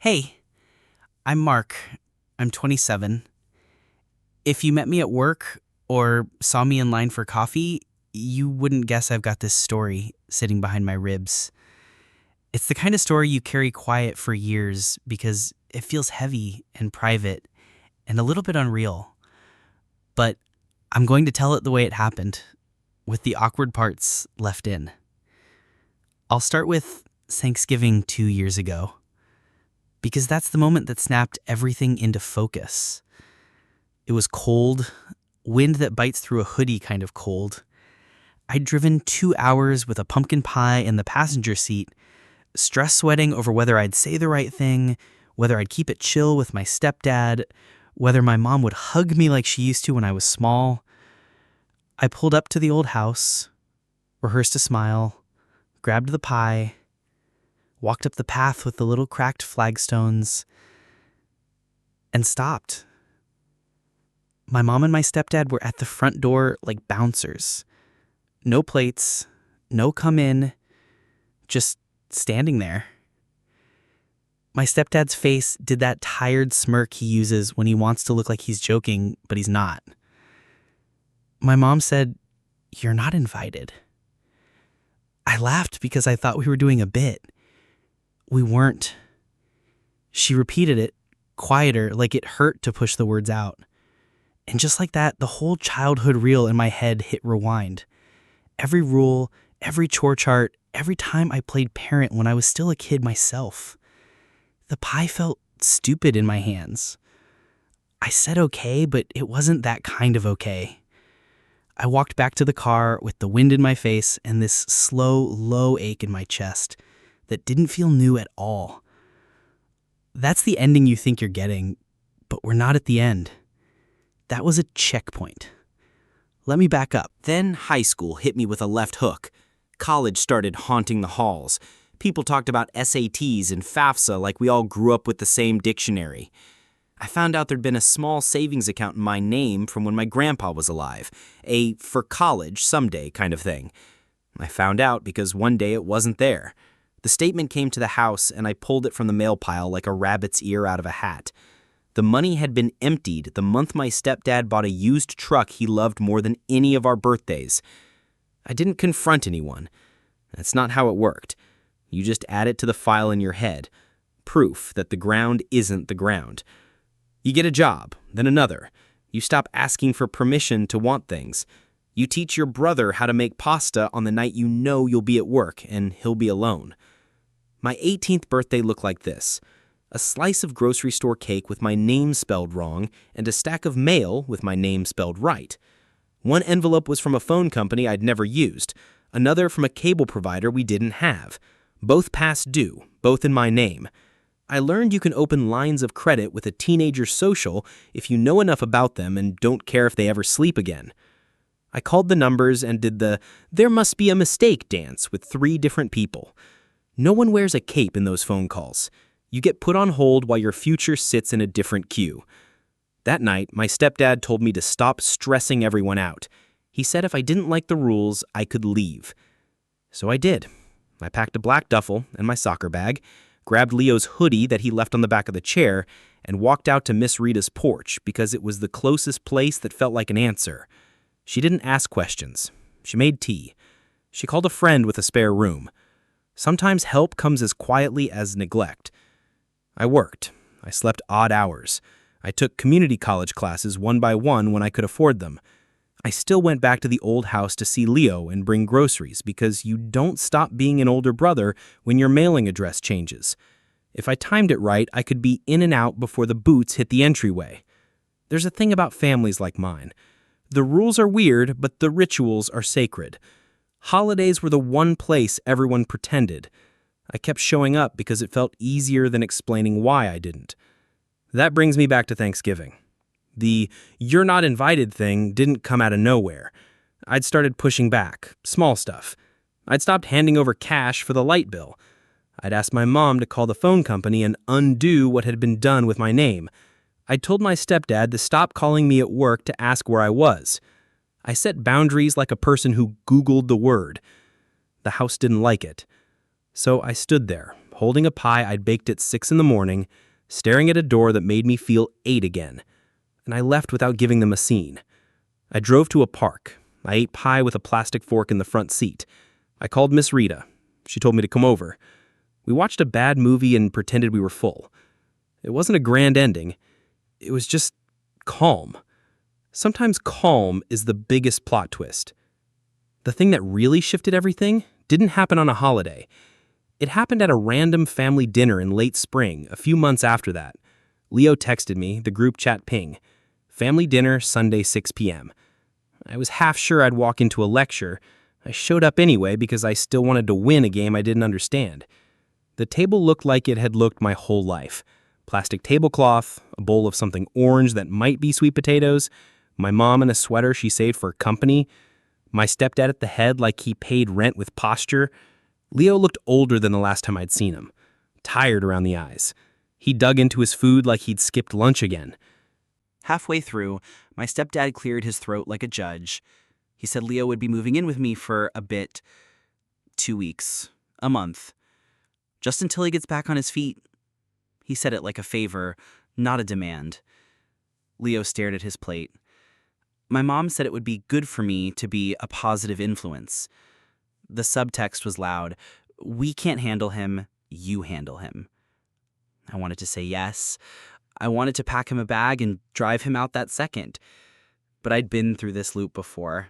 Hey, I'm Mark. I'm 27. If you met me at work or saw me in line for coffee, you wouldn't guess I've got this story sitting behind my ribs. It's the kind of story you carry quiet for years because it feels heavy and private and a little bit unreal. But I'm going to tell it the way it happened, with the awkward parts left in. I'll start with Thanksgiving 2 years ago, because that's the moment that snapped everything into focus. It was cold, wind that bites through a hoodie kind of cold. I'd driven 2 hours with a pumpkin pie in the passenger seat, stress sweating over whether I'd say the right thing, whether I'd keep it chill with my stepdad, whether my mom would hug me like she used to when I was small. I pulled up to the old house, rehearsed a smile, grabbed the pie, walked up the path with the little cracked flagstones, and stopped. My mom and my stepdad were at the front door like bouncers. No plates, no come in, just standing there. My stepdad's face did that tired smirk he uses when he wants to look like he's joking, but he's not. My mom said, "You're not invited." I laughed because I thought we were doing a bit. We weren't. She repeated it, quieter, like it hurt to push the words out. And just like that, the whole childhood reel in my head hit rewind. Every rule, every chore chart, every time I played parent when I was still a kid myself. The pie felt stupid in my hands. I said okay, but it wasn't that kind of okay. I walked back to the car with the wind in my face and this slow, low ache in my chest that didn't feel new at all. That's the ending you think you're getting, but we're not at the end. That was a checkpoint. Let me back up. Then high school hit me with a left hook. College started haunting the halls. People talked about SATs and FAFSA like we all grew up with the same dictionary. I found out there'd been a small savings account in my name from when my grandpa was alive. A for college someday kind of thing. I found out because one day it wasn't there. The statement came to the house and I pulled it from the mail pile like a rabbit's ear out of a hat. The money had been emptied the month my stepdad bought a used truck he loved more than any of our birthdays. I didn't confront anyone. That's not how it worked. You just add it to the file in your head. Proof that the ground isn't the ground. You get a job, then another. You stop asking for permission to want things. You teach your brother how to make pasta on the night you know you'll be at work and he'll be alone. My 18th birthday looked like this. A slice of grocery store cake with my name spelled wrong, and a stack of mail with my name spelled right. One envelope was from a phone company I'd never used, another from a cable provider we didn't have. Both past due, both in my name. I learned you can open lines of credit with a teenager's social if you know enough about them and don't care if they ever sleep again. I called the numbers and did the "there must be a mistake" dance with 3 different people. No one wears a cape in those phone calls. You get put on hold while your future sits in a different queue. That night, my stepdad told me to stop stressing everyone out. He said if I didn't like the rules, I could leave. So I did. I packed a black duffel and my soccer bag, grabbed Leo's hoodie that he left on the back of the chair, and walked out to Miss Rita's porch because it was the closest place that felt like an answer. She didn't ask questions. She made tea. She called a friend with a spare room. Sometimes help comes as quietly as neglect. I worked. I slept odd hours. I took community college classes one by one when I could afford them. I still went back to the old house to see Leo and bring groceries because you don't stop being an older brother when your mailing address changes. If I timed it right, I could be in and out before the boots hit the entryway. There's a thing about families like mine. The rules are weird, but the rituals are sacred. Holidays were the one place everyone pretended. I kept showing up because it felt easier than explaining why I didn't. That brings me back to Thanksgiving. The "you're not invited" thing didn't come out of nowhere. I'd started pushing back, small stuff. I'd stopped handing over cash for the light bill. I'd asked my mom to call the phone company and undo what had been done with my name. I'd told my stepdad to stop calling me at work to ask where I was. I set boundaries like a person who Googled the word. The house didn't like it. So I stood there, holding a pie I'd baked at 6 in the morning, staring at a door that made me feel 8 again. And I left without giving them a scene. I drove to a park. I ate pie with a plastic fork in the front seat. I called Miss Rita. She told me to come over. We watched a bad movie and pretended we were full. It wasn't a grand ending. It was just calm. Sometimes calm is the biggest plot twist. The thing that really shifted everything didn't happen on a holiday. It happened at a random family dinner in late spring, a few months after that. Leo texted me, the group chat ping. Family dinner, Sunday 6 p.m. I was half sure I'd walk into a lecture. I showed up anyway because I still wanted to win a game I didn't understand. The table looked like it had looked my whole life. Plastic tablecloth, a bowl of something orange that might be sweet potatoes, my mom in a sweater she saved for company, my stepdad at the head like he paid rent with posture. Leo looked older than the last time I'd seen him, tired around the eyes. He dug into his food like he'd skipped lunch again. Halfway through, my stepdad cleared his throat like a judge. He said Leo would be moving in with me for a bit, 2 weeks, a month, just until he gets back on his feet. He said it like a favor, not a demand. Leo stared at his plate. My mom said it would be good for me to be a positive influence. The subtext was loud. We can't handle him, you handle him. I wanted to say yes. I wanted to pack him a bag and drive him out that second. But I'd been through this loop before.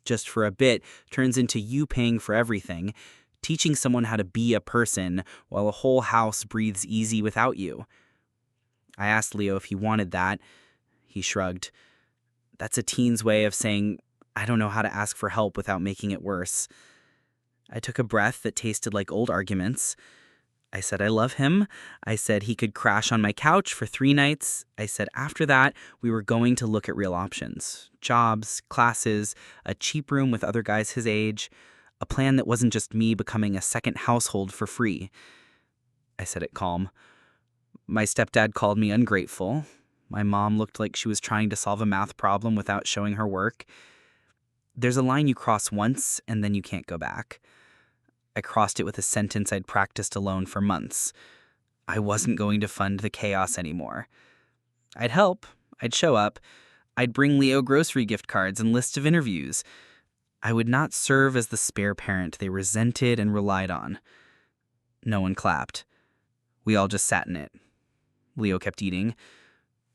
Just for a bit turns into you paying for everything, teaching someone how to be a person while a whole house breathes easy without you. I asked Leo if he wanted that. He shrugged. That's a teen's way of saying, I don't know how to ask for help without making it worse. I took a breath that tasted like old arguments. I said I love him. I said he could crash on my couch for 3 nights. I said after that, we were going to look at real options. Jobs, classes, a cheap room with other guys his age, a plan that wasn't just me becoming a second household for free. I said it calm. My stepdad called me ungrateful. My mom looked like she was trying to solve a math problem without showing her work. There's a line you cross once and then you can't go back. I crossed it with a sentence I'd practiced alone for months. I wasn't going to fund the chaos anymore. I'd help. I'd show up. I'd bring Leo grocery gift cards and lists of interviews. I would not serve as the spare parent they resented and relied on. No one clapped. We all just sat in it. Leo kept eating.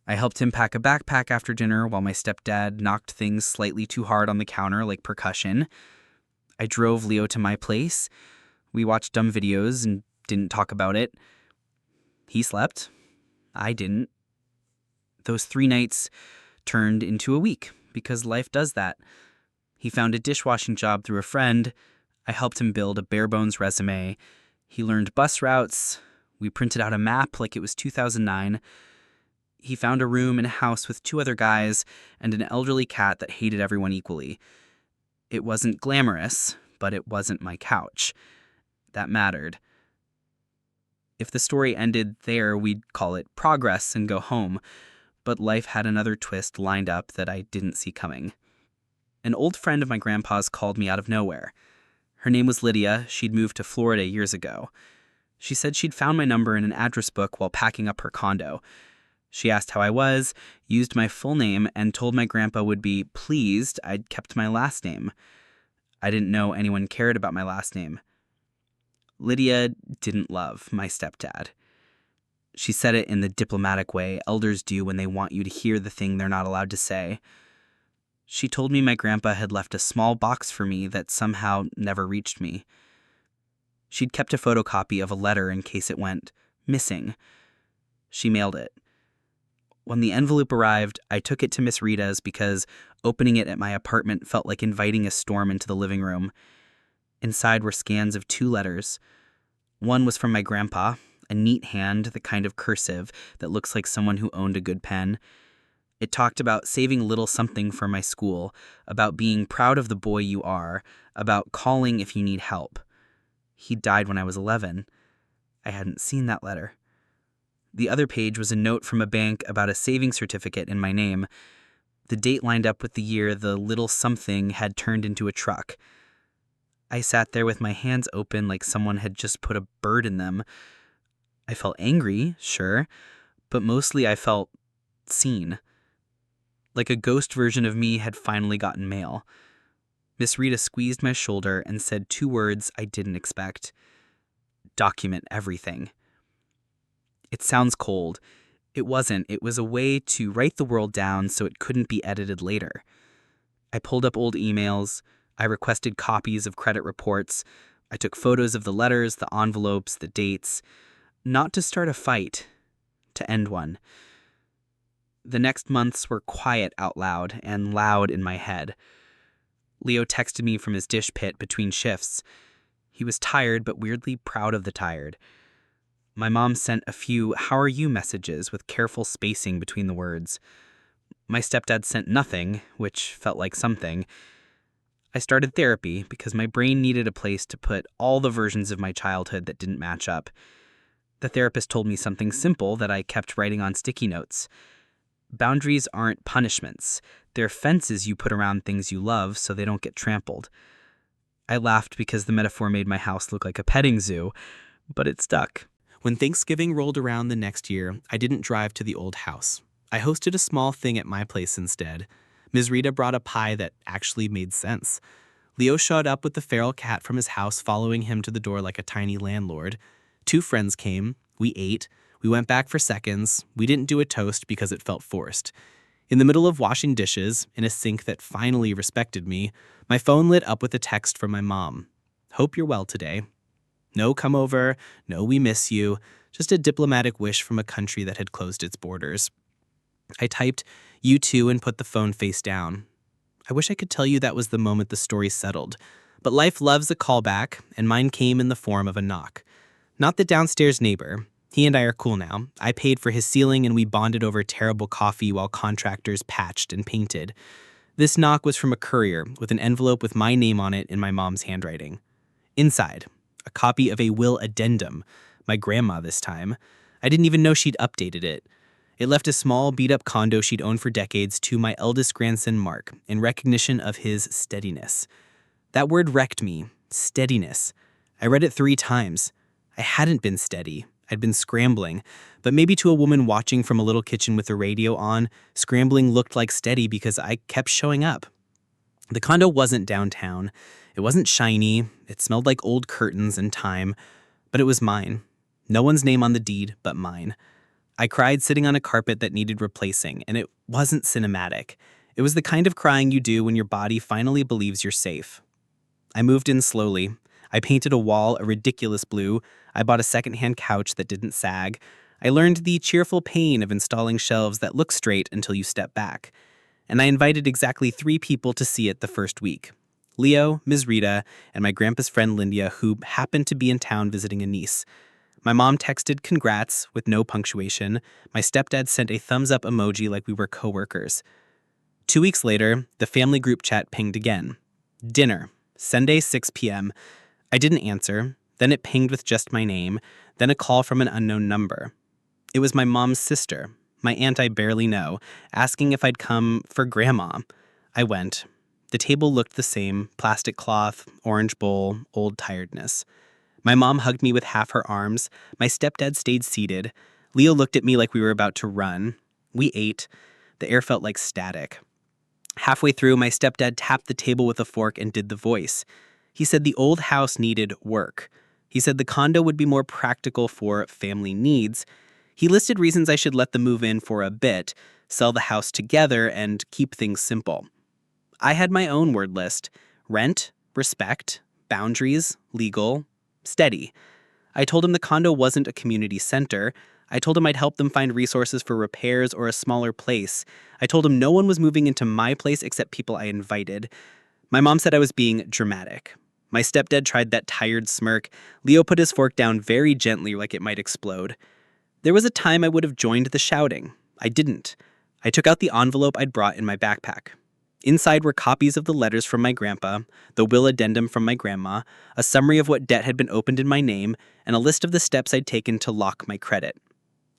I helped him pack a backpack after dinner while my stepdad knocked things slightly too hard on the counter like percussion. I drove Leo to my place. We watched dumb videos and didn't talk about it. He slept. I didn't. Those 3 nights turned into a week because life does that. He found a dishwashing job through a friend. I helped him build a bare-bones resume. He learned bus routes. We printed out a map like it was 2009. He found a room in a house with 2 other guys and an elderly cat that hated everyone equally. It wasn't glamorous, but it wasn't my couch. That mattered. If the story ended there, we'd call it progress and go home, but life had another twist lined up that I didn't see coming. An old friend of my grandpa's called me out of nowhere. Her name was Lydia. She'd moved to Florida years ago. She said she'd found my number in an address book while packing up her condo. She asked how I was, used my full name, and told my grandpa would be pleased I'd kept my last name. I didn't know anyone cared about my last name. Lydia didn't love my stepdad. She said it in the diplomatic way elders do when they want you to hear the thing they're not allowed to say. She told me my grandpa had left a small box for me that somehow never reached me. She'd kept a photocopy of a letter in case it went missing. She mailed it. When the envelope arrived, I took it to Miss Rita's because opening it at my apartment felt like inviting a storm into the living room. Inside were scans of 2 letters. One was from my grandpa, a neat hand, the kind of cursive that looks like someone who owned a good pen. It talked about saving a little something for my school, about being proud of the boy you are, about calling if you need help. He died when I was 11. I hadn't seen that letter. The other page was a note from a bank about a savings certificate in my name. The date lined up with the year the little something had turned into a truck. I sat there with my hands open like someone had just put a bird in them. I felt angry, sure, but mostly I felt seen. Like a ghost version of me had finally gotten mail. Miss Rita squeezed my shoulder and said 2 words I didn't expect. Document everything. It sounds cold. It wasn't. It was a way to write the world down so it couldn't be edited later. I pulled up old emails. I requested copies of credit reports. I took photos of the letters, the envelopes, the dates. Not to start a fight, to end one. The next months were quiet out loud and loud in my head. Leo texted me from his dish pit between shifts. He was tired, but weirdly proud of the tired. My mom sent a few "how are you" messages with careful spacing between the words. My stepdad sent nothing, which felt like something. I started therapy because my brain needed a place to put all the versions of my childhood that didn't match up. The therapist told me something simple that I kept writing on sticky notes. Boundaries aren't punishments. They're fences you put around things you love so they don't get trampled. I laughed because the metaphor made my house look like a petting zoo, but it stuck. When Thanksgiving rolled around the next year, I didn't drive to the old house. I hosted a small thing at my place instead. Ms. Rita brought a pie that actually made sense. Leo showed up with the feral cat from his house following him to the door like a tiny landlord. 2 friends came. We ate. We went back for seconds. We didn't do a toast because it felt forced. In the middle of washing dishes, in a sink that finally respected me, my phone lit up with a text from my mom. "Hope you're well today." No come over, no we miss you, just a diplomatic wish from a country that had closed its borders. I typed, "You too," and put the phone face down. I wish I could tell you that was the moment the story settled, but life loves a callback, and mine came in the form of a knock. Not the downstairs neighbor. He and I are cool now. I paid for his ceiling and we bonded over terrible coffee while contractors patched and painted. This knock was from a courier with an envelope with my name on it in my mom's handwriting. Inside, a copy of a will addendum, my grandma this time. I didn't even know she'd updated it. It left a small, beat-up condo she'd owned for decades to my eldest grandson, Mark, in recognition of his steadiness. That word wrecked me. Steadiness. I read it 3 times. I hadn't been steady. I'd been scrambling. But maybe to a woman watching from a little kitchen with the radio on, scrambling looked like steady because I kept showing up. The condo wasn't downtown. It wasn't shiny. It smelled like old curtains and time. But it was mine. No one's name on the deed but mine. I cried sitting on a carpet that needed replacing, and it wasn't cinematic. It was the kind of crying you do when your body finally believes you're safe. I moved in slowly. I painted a wall a ridiculous blue. I bought a secondhand couch that didn't sag. I learned the cheerful pain of installing shelves that look straight until you step back. And I invited exactly 3 people to see it the first week. Leo, Ms. Rita, and my grandpa's friend Lindia, who happened to be in town visiting a niece. My mom texted congrats with no punctuation. My stepdad sent a thumbs-up emoji like we were coworkers. 2 weeks later, the family group chat pinged again. Dinner, Sunday 6 p.m. I didn't answer. Then it pinged with just my name. Then a call from an unknown number. It was my mom's sister, my aunt I barely know, asking if I'd come for grandma. I went. The table looked the same, plastic cloth, orange bowl, old tiredness. My mom hugged me with half her arms. My stepdad stayed seated. Leo looked at me like we were about to run. We ate. The air felt like static. Halfway through, my stepdad tapped the table with a fork and did the voice. He said the old house needed work. He said the condo would be more practical for family needs. He listed reasons I should let them move in for a bit, sell the house together, and keep things simple. I had my own word list: rent, respect, boundaries, legal, steady. I told him the condo wasn't a community center. I told him I'd help them find resources for repairs or a smaller place. I told him no one was moving into my place except people I invited. My mom said I was being dramatic. My stepdad tried that tired smirk. Leo put his fork down very gently like it might explode. There was a time I would have joined the shouting. I didn't. I took out the envelope I'd brought in my backpack. Inside were copies of the letters from my grandpa, the will addendum from my grandma, a summary of what debt had been opened in my name, and a list of the steps I'd taken to lock my credit.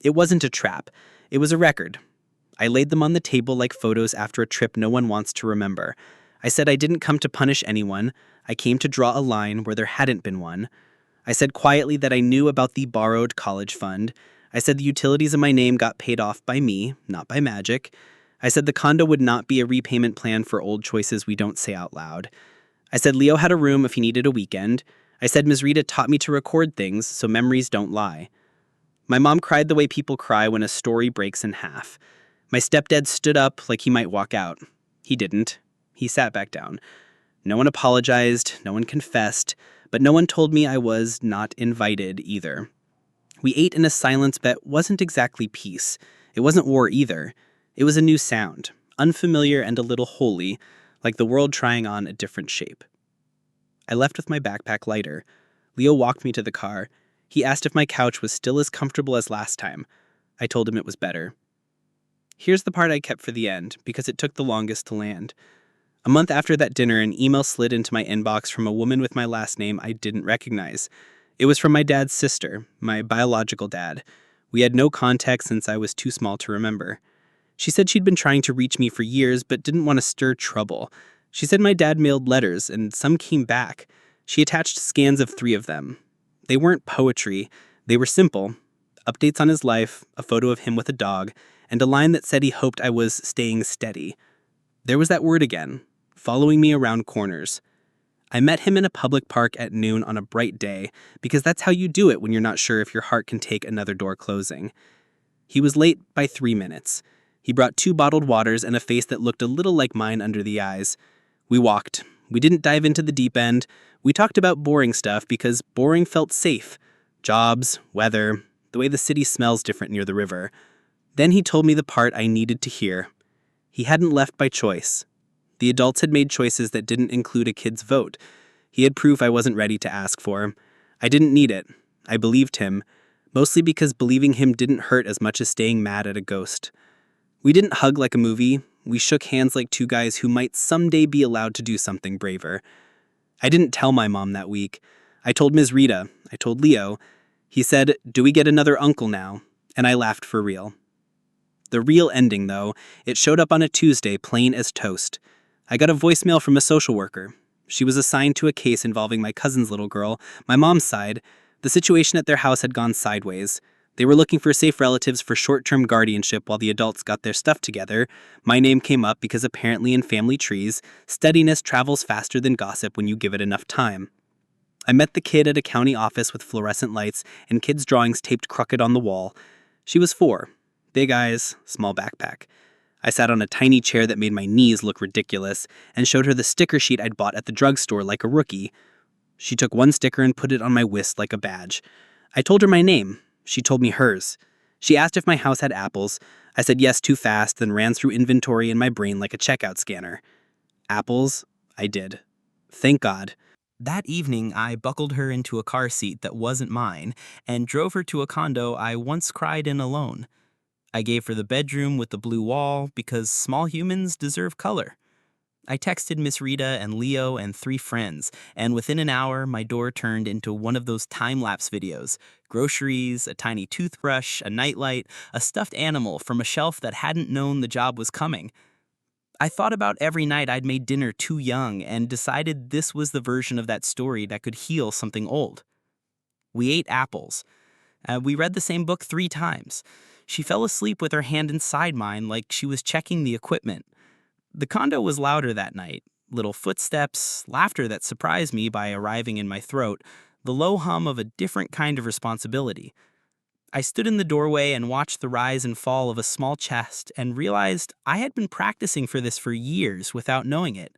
It wasn't a trap. It was a record. I laid them on the table like photos after a trip no one wants to remember. I said I didn't come to punish anyone. I came to draw a line where there hadn't been one. I said quietly that I knew about the borrowed college fund. I said the utilities in my name got paid off by me, not by magic. I said the condo would not be a repayment plan for old choices we don't say out loud. I said Leo had a room if he needed a weekend. I said Ms. Rita taught me to record things so memories don't lie. My mom cried the way people cry when a story breaks in half. My stepdad stood up like he might walk out. He didn't. He sat back down. No one apologized, no one confessed, but no one told me I was not invited either. We ate in a silence that wasn't exactly peace. It wasn't war either. It was a new sound, unfamiliar and a little holy, like the world trying on a different shape. I left with my backpack lighter. Leo walked me to the car. He asked if my couch was still as comfortable as last time. I told him it was better. Here's the part I kept for the end, because it took the longest to land. A month after that dinner, an email slid into my inbox from a woman with my last name I didn't recognize. It was from my dad's sister, my biological dad. We had no contact since I was too small to remember. She said she'd been trying to reach me for years but didn't want to stir trouble. She said my dad mailed letters, and some came back. She attached scans of 3 of them. They weren't poetry. They were simple. Updates on his life, a photo of him with a dog, and a line that said he hoped I was staying steady. There was that word again, following me around corners. I met him in a public park at noon on a bright day, because that's how you do it when you're not sure if your heart can take another door closing. He was late by 3 minutes. He brought 2 bottled waters and a face that looked a little like mine under the eyes. We walked. We didn't dive into the deep end. We talked about boring stuff because boring felt safe. Jobs, weather, the way the city smells different near the river. Then he told me the part I needed to hear. He hadn't left by choice. The adults had made choices that didn't include a kid's vote. He had proof I wasn't ready to ask for. I didn't need it. I believed him, mostly because believing him didn't hurt as much as staying mad at a ghost. We didn't hug like a movie. We shook hands like 2 guys who might someday be allowed to do something braver. I didn't tell my mom that week. I told Ms. Rita. I told Leo. He said, "Do we get another uncle now?" And I laughed for real. The real ending, though, it showed up on a Tuesday, plain as toast. I got a voicemail from a social worker. She was assigned to a case involving my cousin's little girl, my mom's side. The situation at their house had gone sideways. They were looking for safe relatives for short-term guardianship while the adults got their stuff together. My name came up because apparently in family trees, steadiness travels faster than gossip when you give it enough time. I met the kid at a county office with fluorescent lights and kids' drawings taped crooked on the wall. She was 4. Big eyes, small backpack. I sat on a tiny chair that made my knees look ridiculous and showed her the sticker sheet I'd bought at the drugstore like a rookie. She took 1 sticker and put it on my wrist like a badge. I told her my name. She told me hers. She asked if my house had apples. I said yes too fast, then ran through inventory in my brain like a checkout scanner. Apples? I did. Thank God. That evening, I buckled her into a car seat that wasn't mine and drove her to a condo I once cried in alone. I gave her the bedroom with the blue wall because small humans deserve color. I texted Miss Rita and Leo and 3 friends, and within an hour, my door turned into one of those time-lapse videos. Groceries, a tiny toothbrush, a nightlight, a stuffed animal from a shelf that hadn't known the job was coming. I thought about every night I'd made dinner too young and decided this was the version of that story that could heal something old. We ate apples. We read the same book 3 times. She fell asleep with her hand inside mine like she was checking the equipment. The condo was louder that night. Little footsteps, laughter that surprised me by arriving in my throat, the low hum of a different kind of responsibility. I stood in the doorway and watched the rise and fall of a small chest and realized I had been practicing for this for years without knowing it.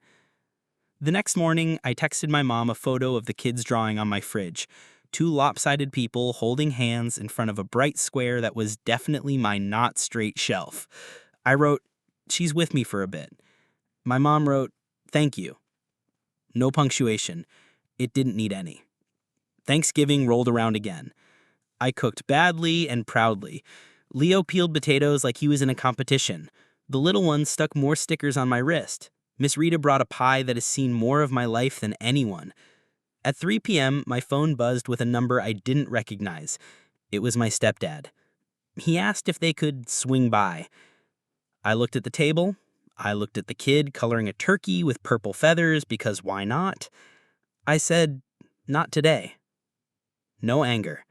The next morning, I texted my mom a photo of the kids' drawing on my fridge. 2 lopsided people holding hands in front of a bright square that was definitely my not straight shelf. I wrote, "She's with me for a bit." My mom wrote, "Thank you." No punctuation. It didn't need any. Thanksgiving rolled around again. I cooked badly and proudly. Leo peeled potatoes like he was in a competition. The little one stuck more stickers on my wrist. Miss Rita brought a pie that has seen more of my life than anyone. At 3 p.m., my phone buzzed with a number I didn't recognize. It was my stepdad. He asked if they could swing by. I looked at the table. I looked at the kid coloring a turkey with purple feathers because why not? I said, "Not today." No anger,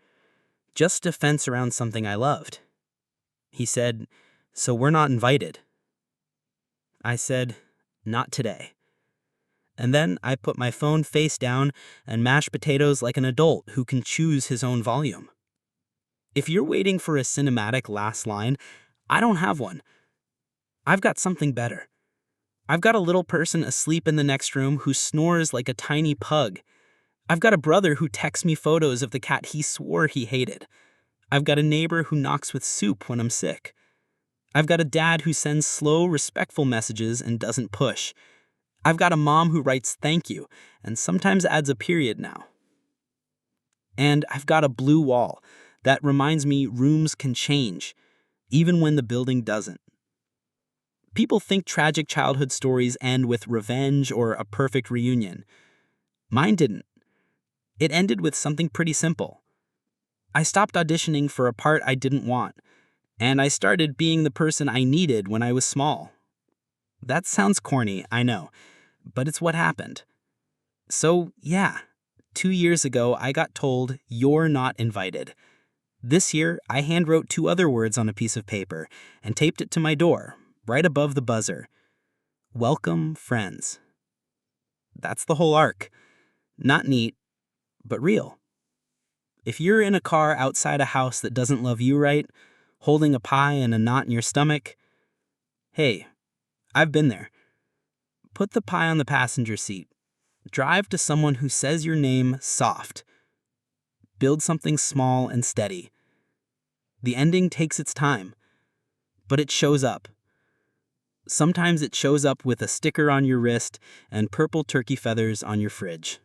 just a fence around something I loved. He said, "So we're not invited." I said, "Not today." And then I put my phone face down and mashed potatoes like an adult who can choose his own volume. If you're waiting for a cinematic last line, I don't have one. I've got something better. I've got a little person asleep in the next room who snores like a tiny pug. I've got a brother who texts me photos of the cat he swore he hated. I've got a neighbor who knocks with soup when I'm sick. I've got a dad who sends slow, respectful messages and doesn't push. I've got a mom who writes thank you and sometimes adds a period now. And I've got a blue wall that reminds me rooms can change, even when the building doesn't. People think tragic childhood stories end with revenge or a perfect reunion. Mine didn't. It ended with something pretty simple. I stopped auditioning for a part I didn't want, and I started being the person I needed when I was small. That sounds corny, I know, but it's what happened. So, yeah, 2 years ago I got told, "You're not invited." This year, I handwrote 2 other words on a piece of paper and taped it to my door, right above the buzzer. "Welcome, friends." That's the whole arc. Not neat, but real. If you're in a car outside a house that doesn't love you right, holding a pie and a knot in your stomach, hey, I've been there. Put the pie on the passenger seat. Drive to someone who says your name soft. Build something small and steady. The ending takes its time, but it shows up. Sometimes it shows up with a sticker on your wrist and purple turkey feathers on your fridge.